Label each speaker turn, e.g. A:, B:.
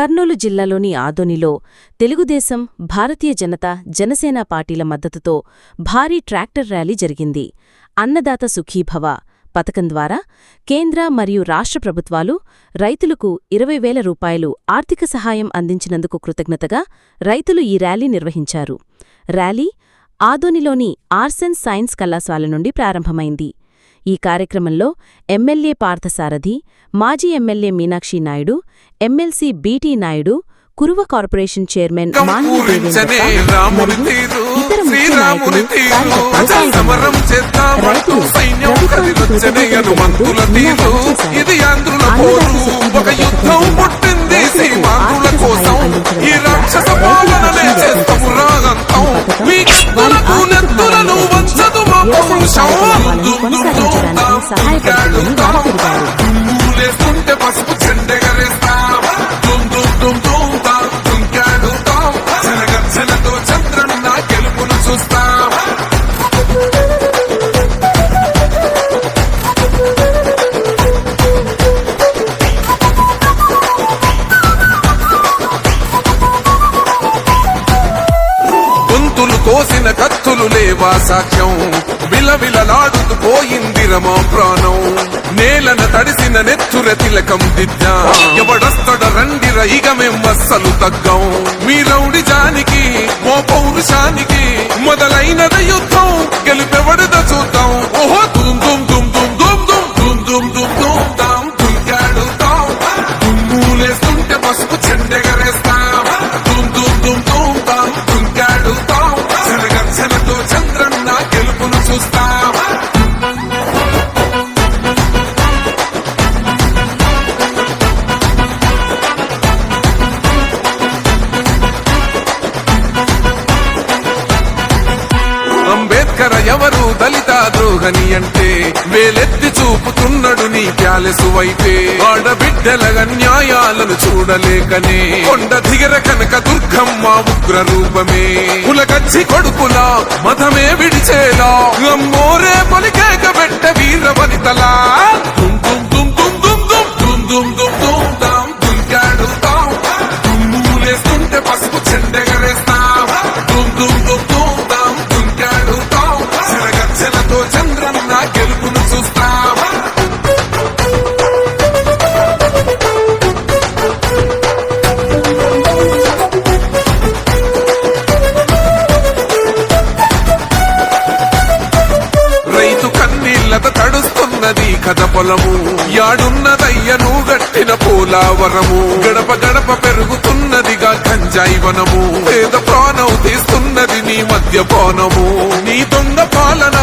A: కర్నూలు జిల్లాలోని ఆదోనిలో తెలుగుదేశం, భారతీయ జనతా, జనసేన పార్టీల మద్దతుతో భారీ ట్రాక్టర్ ర్యాలీ జరిగింది. అన్నదాత సుఖీభవ పథకం ద్వారా కేంద్ర మరియు రాష్ట్ర ప్రభుత్వాలు రైతులకు 20,000 రూపాయలు ఆర్థిక సహాయం అందించినందుకు కృతజ్ఞతగా రైతులు ఈ ర్యాలీ నిర్వహించారు. ర్యాలీ ఆదోనిలోని ఆర్ట్స్ అండ్ సైన్స్ కళాశాల నుండి ప్రారంభమైంది. ఈ కార్యక్రమంలో ఎమ్మెల్యే పార్థసారథి, మాజీ MLA Meenakshi Naidu, MLC BT Naidu, Kuruva corporation chairman Manvi Devendra మరియు ఇతర ముఖ్య నాయకులు, సహాయపడాలని వారు తెలిపారు.
B: కోసిన కత్తులు లేవా సాక్ష్యం, విలవిలలాడుతూ పోయిందిరమా ప్రాణం, నేలన తడిసిన నెత్తుర తిలకం దిద్దా, ఎవడొస్తడ రండిర ఇక మేం అస్సలు తగ్గం, మీ రౌడి జానికి మో పౌరుషానికి మొదలైనద యుద్ధం, గెలుపెవడద చూద్దాం. ఓహో దుమ్ దుమ్ దుమ్ దుమ్ దుమ్ దుమ్ దుమ్ దుమ్ దుమ్ దుమ్ దాం దుంకాడుతాం, దుమ్ములేస్తుంటే పసుపు చెండెగరేస్తాం, దుమ్ దుమ్ దుమ్ దుమ్ దాం దుంకాడుతాం, జనగర్జనతో చంద్రన్న గెలుపును చూస్తాం. అంబేద్కర్ ఎవరు దళిత ద్రోహని అంటే వేలెత్తి చూపుతున్నాడు నీ ప్యాలెసు వైపే, ఆడబిడ్డల న్యాయాలను చూడలేకనే కొండ దిగర కనక దుర్గమ్మ ఉగ్ర రూపమే, కులకచ్చి కొడుకులా మతమే విడిచేలా అమ్మోరే పలికేక పెట్ట వీర వనితలా, దుమ్ దుమ్ దుమ్ దుమ్ దుమ్ దుమ్ దుమ్ దుమ్ దుమ్ దాం దుంకాడుతాం, దుమ్ములేస్తుంటే పసుపు చెండెగరేస్తాం, దుమ్ దుమ్ దుమ్ దుమ్ దాం దుంకాడుతాం, జనగర్జనతో చంద్రన్న గెలుపును చూస్తాం. రైతు కన్నీళ్లత తడుస్తున్నది కథ పొలము, యాడున్నదయ్యను గట్టిన పోలావరము, గడప గడప పెరుగుతున్నదిగా గంజాయి వనము, పేద ప్రాణం తీస్తున్నది నీ మద్యపానము, నీ దొంగ పాలన